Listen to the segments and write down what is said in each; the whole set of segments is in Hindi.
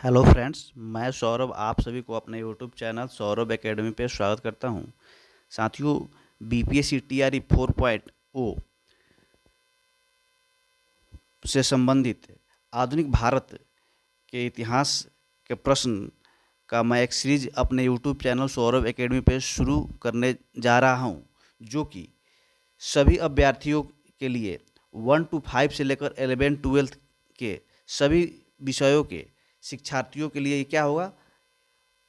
हेलो फ्रेंड्स, मैं सौरभ आप सभी को अपने यूट्यूब चैनल सौरभ एकेडमी पे स्वागत करता हूं। साथियों, बीपीएससी टीआरई 4.0 से संबंधित आधुनिक भारत के इतिहास के प्रश्न का मैं एक सीरीज अपने यूट्यूब चैनल सौरभ एकेडमी पे शुरू करने जा रहा हूं, जो कि सभी अभ्यर्थियों के लिए 1 to 5 से लेकर 11-12 के सभी विषयों के शिक्षार्थियों के लिए ये क्या होगा,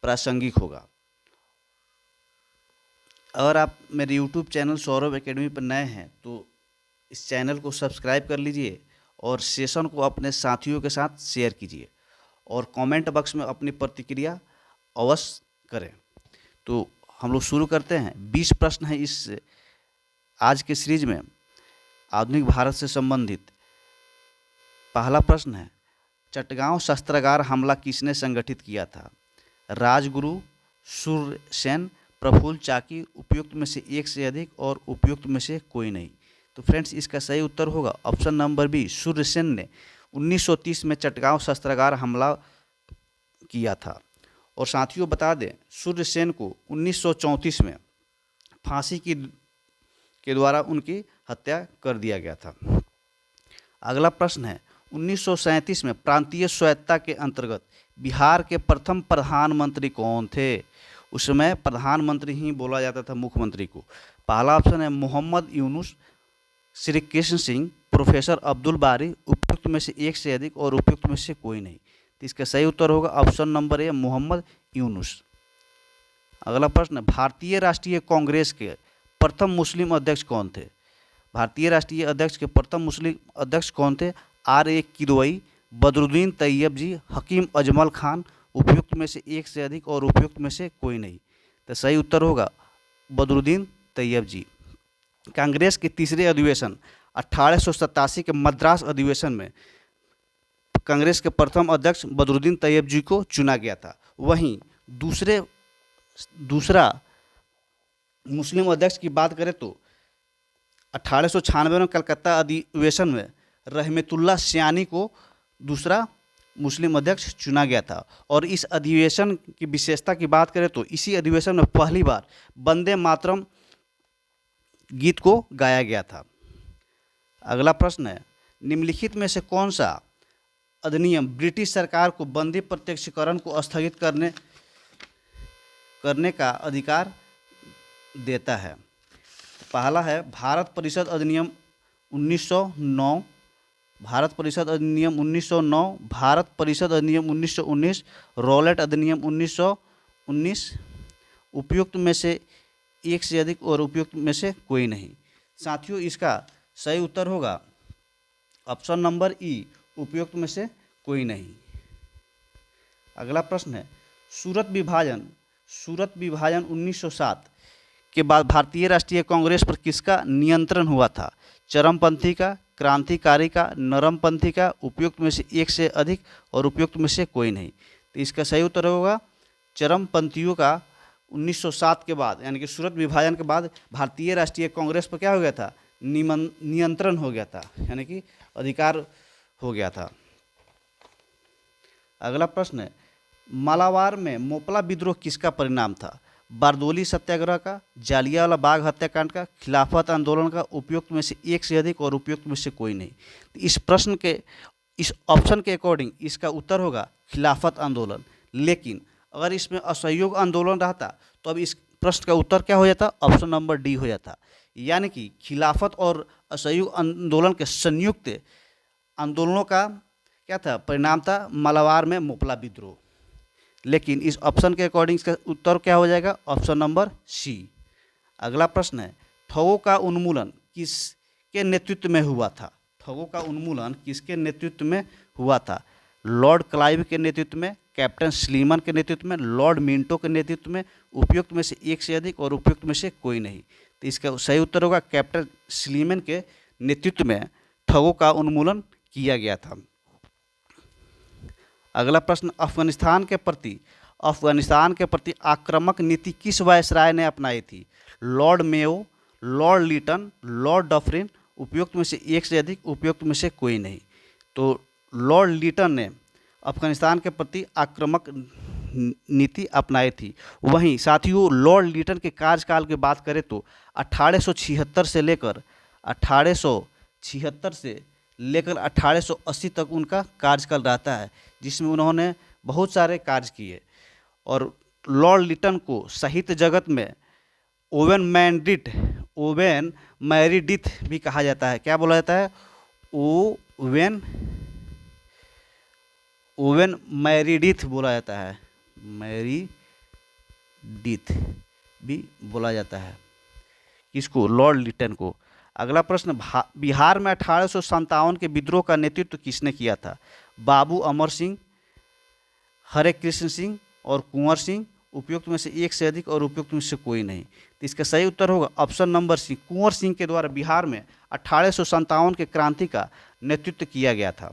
प्रासंगिक होगा। अगर आप मेरे यूट्यूब चैनल सौरभ एकेडमी पर नए हैं तो इस चैनल को सब्सक्राइब कर लीजिए और सेशन को अपने साथियों के साथ शेयर कीजिए और कमेंट बॉक्स में अपनी प्रतिक्रिया अवश्य करें। तो हम लोग शुरू करते हैं। 20 प्रश्न हैं इस आज के सीरीज में आधुनिक भारत से संबंधित। पहला प्रश्न है, चटगांव शस्त्रागार हमला किसने संगठित किया था? राजगुरु, सूर्यसेन, प्रफुल्ल चाकी, उपयुक्त में से एक से अधिक और उपयुक्त में से कोई नहीं। तो फ्रेंड्स, इसका सही उत्तर होगा ऑप्शन नंबर बी, सूर्यसेन ने 1930 में चटगांव शस्त्रागार हमला किया था। और साथियों बता दें, सूर्यसेन को 1934 में फांसी के द्वारा उनकी हत्या कर दिया गया था। अगला प्रश्न है, 1937 में प्रांतीय स्वायत्तता के अंतर्गत बिहार के प्रथम प्रधानमंत्री कौन थे? उस समय प्रधानमंत्री ही बोला जाता था मुख्यमंत्री को। पहला ऑप्शन है मोहम्मद यूनुस, श्री कृष्ण सिंह, प्रोफेसर अब्दुल बारी, उपयुक्त में से एक से अधिक और उपयुक्त में से कोई नहीं। तो इसका सही उत्तर होगा option number A, Mohammad Yunus. अगला प्रश्न, भारतीय राष्ट्रीय कांग्रेस के प्रथम मुस्लिम अध्यक्ष कौन थे? भारतीय राष्ट्रीय अध्यक्ष के प्रथम मुस्लिम अध्यक्ष कौन थे? R.A. किदवई, बदरुद्दीन तैयब जी, हकीम अजमल खान, उपयुक्त में से एक से अधिक और उपयुक्त में से कोई नहीं। तो सही उत्तर होगा बदरुद्दीन तैयब जी। कांग्रेस के तीसरे अधिवेशन 1887 के मद्रास अधिवेशन में कांग्रेस के प्रथम अध्यक्ष बदरुद्दीन तैयब जी को चुना गया था। वहीं दूसरा मुस्लिम अध्यक्ष की बात करें तो 1896 में कलकत्ता अधिवेशन में रहमतुल्लाह सयानी को दूसरा मुस्लिम अध्यक्ष चुना गया था। और इस अधिवेशन की विशेषता की बात करें तो इसी अधिवेशन में पहली बार वंदे मातरम गीत को गाया गया था। अगला प्रश्न है, निम्नलिखित में से कौन सा अधिनियम ब्रिटिश सरकार को बंदी प्रत्यक्षीकरण को स्थगित करने का अधिकार देता है? पहला है भारत परिषद अधिनियम 1909, भारत परिषद अधिनियम 1909, भारत परिषद अधिनियम 1919, रॉलेट अधिनियम 1919, उपयुक्त में से एक से अधिक और उपयुक्त में से कोई नहीं। साथियों, इसका सही उत्तर होगा ऑप्शन नंबर ई, उपयुक्त में से कोई नहीं। अगला प्रश्न है, सूरत विभाजन 1907 के बाद भारतीय राष्ट्रीय कांग्रेस पर किसका नियंत्रण हुआ था? चरमपंथी का, क्रांतिकारी का, नरमपंथी का, उपयुक्त में से एक से अधिक और उपयुक्त में से कोई नहीं। तो इसका सही उत्तर होगा चरमपंथियों का 1907 के बाद, यानी कि सूरत विभाजन के बाद भारतीय राष्ट्रीय कांग्रेस पर क्या हो गया था? नियंत्रण हो गया था, यानी कि अधिकार हो गया था। अगला प्रश्न है, मालाबार में मोपला विद्रोह किसका परिणाम था? बारदोली सत्याग्रह का, जालियांवाला बाग हत्याकांड का, खिलाफत आंदोलन का, उपयुक्त में से एक से अधिक और उपयुक्त में से कोई नहीं। तो इस ऑप्शन के अकॉर्डिंग इसका उत्तर होगा खिलाफत आंदोलन। लेकिन अगर इसमें असहयोग आंदोलन रहता तो अब इस प्रश्न का उत्तर क्या हो जाता? ऑप्शन नंबर डी हो जाता। यानी कि खिलाफत और असहयोग आंदोलन के संयुक्त आंदोलनों का क्या था? परिणाम था मालाबार में मोपला विद्रोह। लेकिन इस ऑप्शन के अकॉर्डिंग इसका उत्तर क्या हो जाएगा? Option number C. अगला प्रश्न है, ठगों का उन्मूलन किसके नेतृत्व में हुआ था? ठगों का उन्मूलन किसके नेतृत्व में हुआ था? लॉर्ड क्लाइव के नेतृत्व में, कैप्टन स्लीमन के नेतृत्व में, लॉर्ड मिंटो के नेतृत्व में, उपयुक्त में से एक से अधिक और उपयुक्त में से कोई नहीं। तो इसका सही उत्तर होगा कैप्टन स्लीमन के नेतृत्व में ठगों का उन्मूलन किया गया था। अगला प्रश्न, अफगानिस्तान के प्रति आक्रामक नीति किस वायसराय ने अपनाई थी? Lord Mayo, Lord Lytton, Lord Dufferin, उपयुक्त में से एक से अधिक, उपयुक्त में से कोई नहीं। तो लॉर्ड लीटन ने अफगानिस्तान के प्रति आक्रामक नीति अपनाई थी। वहीं साथियों लॉर्ड लिटन के कार्यकाल की बात करें तो 1876 से लेकर 1880 तक उनका कार्यकाल रहता है, जिसमें उन्होंने बहुत सारे कार्य किए। और लॉर्ड लिटन को साहित्य जगत में ओवेन मैरीडिथ भी कहा जाता है। क्या बोला जाता है? ओवेन मैरीडिथ बोला जाता है, मैरीडिथ भी बोला जाता है। किसको? लॉर्ड लिटन को। अगला प्रश्न, बिहार में 1857 के विद्रोह का नेतृत्व किसने किया था? बाबू अमर सिंह, हरे कृष्ण सिंह और कुंवर सिंह। उपयुक्त में से एक से अधिक और उपयुक्त में से कोई नहीं। तो इसका सही उत्तर होगा ऑप्शन नंबर सी, कुंवर सिंह के द्वारा बिहार में 1857 के क्रांति का नेतृत्व किया गया था।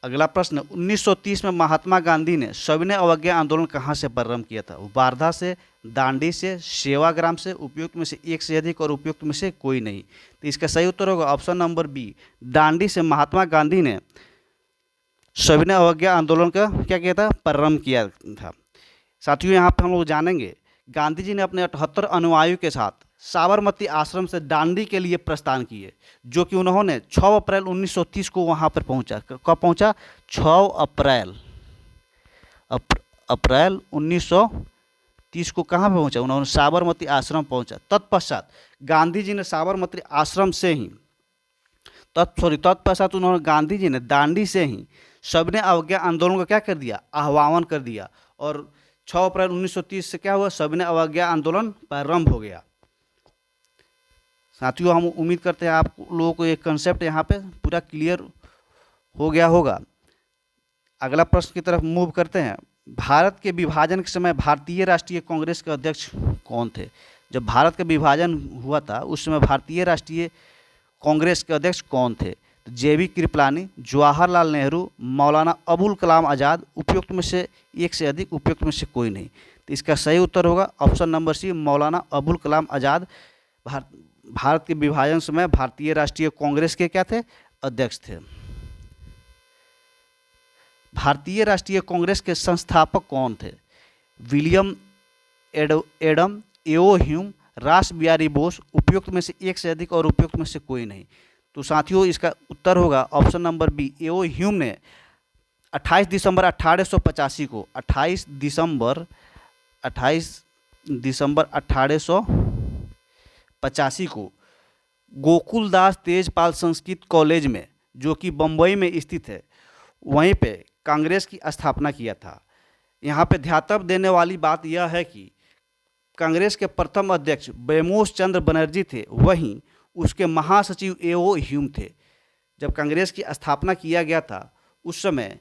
अगला प्रश्न, 1930 में महात्मा गांधी ने सविनय अवज्ञा आंदोलन कहाँ से प्रारंभ किया था? वार्धा से, दांडी से, सेवाग्राम से। उपयुक्त में से एक से अधिक और उपयुक्त में से कोई नहीं। तो इसका सही उत्तर होगा ऑप्शन नंबर बी, दांडी से महात्मा गांधी ने सविनय अवज्ञा आंदोलन का क्या किया था? प्रारंभ किया था। साथियों यहाँ पे हम लोग जानेंगे गांधी जी ने अपने 78 अनुयायियों के साथ साबरमती आश्रम से दांडी के लिए प्रस्थान किए, जो कि उन्होंने 6 अप्रैल 1930 को वहाँ पर पहुँचा। कब पहुँचा? 6 अप्रैल 1930 को कहाँ पर पहुँचा? उन्होंने साबरमती आश्रम पहुँचा। तत्पश्चात गांधी जी ने साबरमती आश्रम से ही तत्पश्चात उन्होंने गांधी जी ने दांडी से ही सविनय अवज्ञा आंदोलन का क्या कर दिया? आह्वान कर दिया। और 6 अप्रैल 1930 से क्या हुआ? सविनय अवज्ञा आंदोलन प्रारंभ हो गया। साथियों हम उम्मीद करते हैं आप लोगों को ये कंसेप्ट यहाँ पे पूरा क्लियर हो गया होगा। अगला प्रश्न की तरफ मूव करते हैं। भारत के विभाजन के समय भारतीय राष्ट्रीय कांग्रेस के अध्यक्ष कौन थे? जब भारत का विभाजन हुआ था उस समय भारतीय राष्ट्रीय कांग्रेस के अध्यक्ष कौन थे? तो जे.बी. कृपलानी, जवाहरलाल नेहरू, मौलाना अबुल कलाम आज़ाद। उपयुक्त में से एक से अधिक, उपयुक्त में से कोई नहीं। तो इसका सही उत्तर होगा ऑप्शन नंबर सी, मौलाना अबुल कलाम आज़ाद भारत के विभाजन समय भारतीय राष्ट्रीय कांग्रेस के क्या थे? अध्यक्ष थे। भारतीय राष्ट्रीय कांग्रेस के संस्थापक कौन थे? विलियम एडम, एओ ह्यूम, रास बिहारी बोस। उपयुक्त में से एक से अधिक और उपयुक्त में से कोई नहीं। तो साथियों इसका उत्तर होगा ऑप्शन नंबर बी, एओ ह्यूम ने 28 दिसंबर 1885 को 28 दिसंबर 1885 को गोकुलदास तेजपाल संस्कृत कॉलेज में, जो कि बम्बई में स्थित है, वहीं पे कांग्रेस की स्थापना किया था। यहाँ पे ध्यातव्य देने वाली बात यह है कि कांग्रेस के प्रथम अध्यक्ष बैमोस चंद्र बनर्जी थे, वहीं उसके महासचिव एओ ह्यूम थे। जब कांग्रेस की स्थापना किया गया था उस समय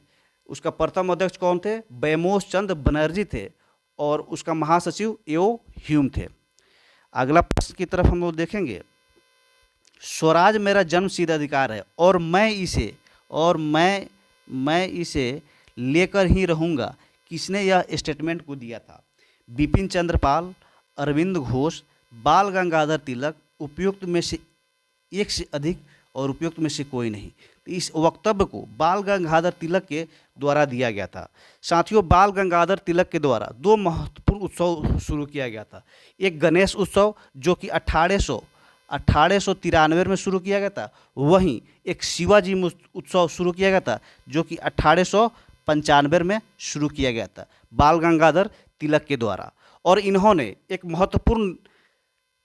उसका प्रथम अध्यक्ष कौन थे? बैमोस चंद्र बनर्जी थे और उसका महासचिव एओ ह्यूम थे। अगला प्रश्न की तरफ हम लोग देखेंगे। स्वराज मेरा जन्मसिद्ध अधिकार है और मैं इसे लेकर ही रहूँगा। किसने यह स्टेटमेंट को दिया था? बिपिन चंद्र पाल, अरविंद घोष, बाल गंगाधर तिलक। उपयुक्त में से एक से अधिक और उपयुक्त में से कोई नहीं। तो इस वक्तव्य को बाल गंगाधर तिलक के द्वारा दिया गया था। साथियों बाल गंगाधर तिलक के द्वारा 2 महत्वपूर्ण उत्सव शुरू किया गया था। एक गणेश उत्सव जो कि 1893 में शुरू किया गया था, वहीं एक शिवाजी उत्सव शुरू किया गया था जो कि 1895 में शुरू किया गया था बाल गंगाधर तिलक के द्वारा। और इन्होंने एक महत्वपूर्ण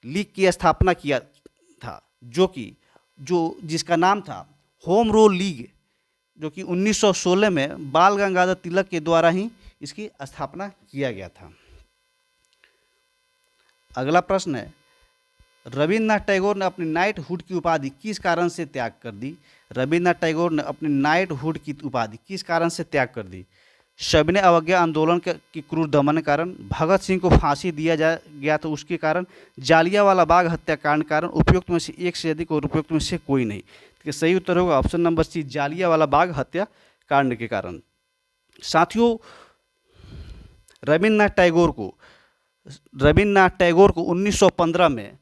लीग की स्थापना किया था जिसका नाम था होम रूल लीग, जो कि 1916 में बाल गंगाधर तिलक के द्वारा ही इसकी स्थापना किया गया था। अगला प्रश्न है, रविन्द्रनाथ टैगोर ने अपनी नाइटहुड की उपाधि किस कारण से त्याग कर दी? रविन्द्रनाथ टैगोर ने अपनी नाइटहुड की उपाधि किस कारण से त्याग कर दी? सविनय अवज्ञा आंदोलन के क्रूर दमन के कारण, भगत सिंह को फांसी दिया गया तो उसके कारण, जालियांवाला बाग हत्याकांड कारण। उपयुक्त में से एक से अधिक और उपयुक्त में से कोई नहीं। तो सही उत्तर होगा ऑप्शन नंबर सी, जालियांवाला बाग हत्याकांड के कारण। साथियों रविन्द्रनाथ टैगोर को 1915 में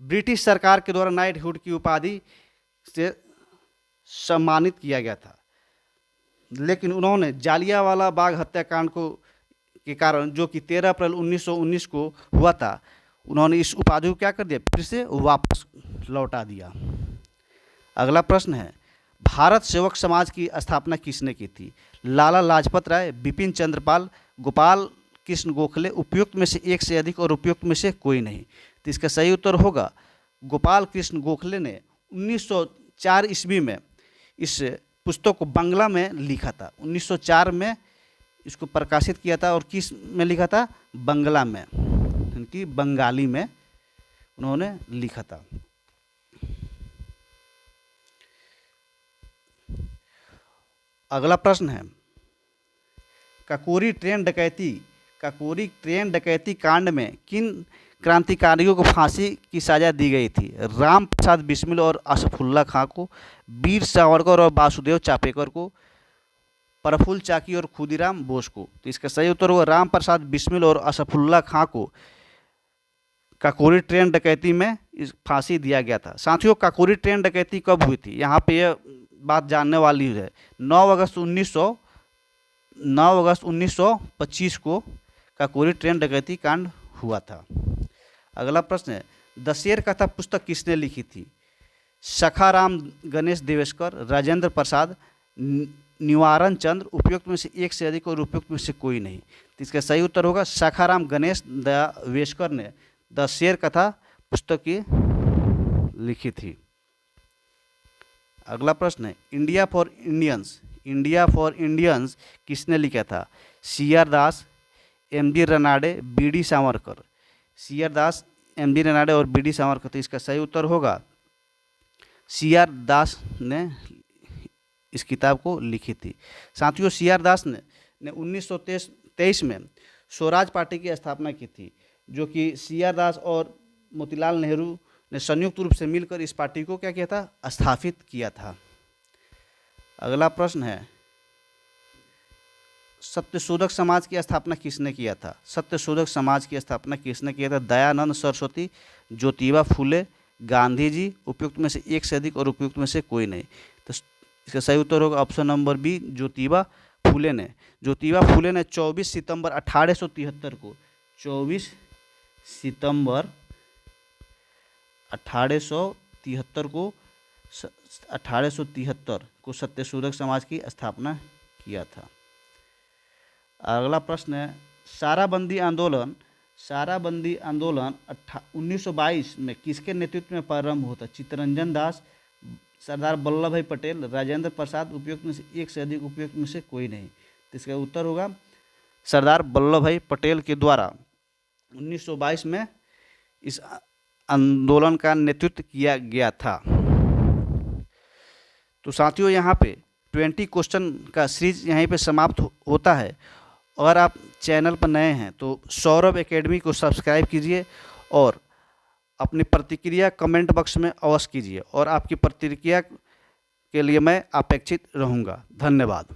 ब्रिटिश सरकार के द्वारा नाइटहुड की उपाधि से सम्मानित किया गया था। लेकिन उन्होंने जालियांवाला बाग हत्याकांड को के कारण, जो कि 13 अप्रैल 1919 को हुआ था, उन्होंने इस उपाधि को क्या कर दिया, फिर से वापस लौटा दिया। अगला प्रश्न है, भारत सेवक समाज की स्थापना किसने की थी? लाला लाजपत राय, बिपिन चंद्रपाल, गोपाल कृष्ण गोखले, उपयुक्त में से एक से अधिक और उपयुक्त में से कोई नहीं। तो इसका सही उत्तर होगा गोपाल कृष्ण गोखले ने 1904 ईस्वी में इस पुस्तक को बांग्ला में लिखा था। 1904 में इसको प्रकाशित किया था, और किस में लिखा था? बांग्ला में, यानी बंगाली में उन्होंने लिखा था। अगला प्रश्न है, काकोरी ट्रेन डकैती कांड में किन क्रांतिकारियों को फांसी की सजा दी गई थी? राम प्रसाद बिस्मिल और असफुल्ला खां को, वीर सावरकर और वासुदेव चापेकर को, प्रफुल्ल चाकी और खुदीराम बोस को। तो इसका सही उत्तर होगा राम प्रसाद बिस्मिल और असफुल्ला खां को काकोरी ट्रेन डकैती में इस फांसी दिया गया था। साथियों, काकोरी ट्रेन डकैती कब हुई थी, यहाँ पे यह बात जानने वाली है। 9 अगस्त 1925 को काकोरी ट्रेन डकैती कांड हुआ था। अगला प्रश्न है, दशेर कथा पुस्तक किसने लिखी थी? सखाराम गणेश देवेशकर, राजेंद्र प्रसाद, निवारण चंद्र, उपयुक्त में से एक से अधिक और उपयुक्त में से कोई नहीं। तो इसका सही उत्तर होगा सखाराम गणेश देवेशकर ने दशेर कथा पुस्तक की लिखी थी। अगला प्रश्न है, इंडिया फॉर इंडियंस किसने लिखा था? C R. Das, M G. Ranade, B D. Savarkar. C R. Das, M G. Ranade और बी.डी. सावरकर। तो इसका सही उत्तर होगा सी.आर. दास ने इस किताब को लिखी थी। साथियों, सी.आर. दास ने 1923 में स्वराज पार्टी की स्थापना की थी, जो कि सी.आर. दास और मोतीलाल नेहरू ने संयुक्त रूप से मिलकर इस पार्टी को क्या किया था? स्थापित किया था। अगला प्रश्न है, सत्यशोधक समाज की स्थापना किसने किया था? सत्यशोधक समाज की स्थापना किसने किया था? दयानंद सरस्वती, ज्योतिबा फूले, गांधी जी, उपयुक्त में से एक से अधिक और उपयुक्त में से कोई नहीं। तो इसका सही उत्तर होगा option number B, Jyotiba Phule ने। ज्योतिबा फूले ने 24 सितंबर 1873 को 24 सितंबर 1873 को सत्यशोधक समाज की स्थापना किया था। अगला प्रश्न है, साराबंदी आंदोलन 1922 में किसके नेतृत्व में प्रारंभ हुआ था? चित्तरंजन दास, सरदार वल्लभ भाई पटेल, राजेंद्र प्रसाद, उपयुक्त में से एक से अधिक, उपयुक्त में से कोई नहीं। तो इसका उत्तर होगा सरदार वल्लभ भाई पटेल के द्वारा 1922 में इस आंदोलन का नेतृत्व किया गया था। तो साथियों, यहाँ पे 20 क्वेश्चन का सीरीज यहीं पे समाप्त होता है। अगर आप चैनल पर नए हैं तो सौरभ एकेडमी को सब्सक्राइब कीजिए और अपनी प्रतिक्रिया कमेंट बॉक्स में अवश्य कीजिए, और आपकी प्रतिक्रिया के लिए मैं अपेक्षित रहूँगा। धन्यवाद।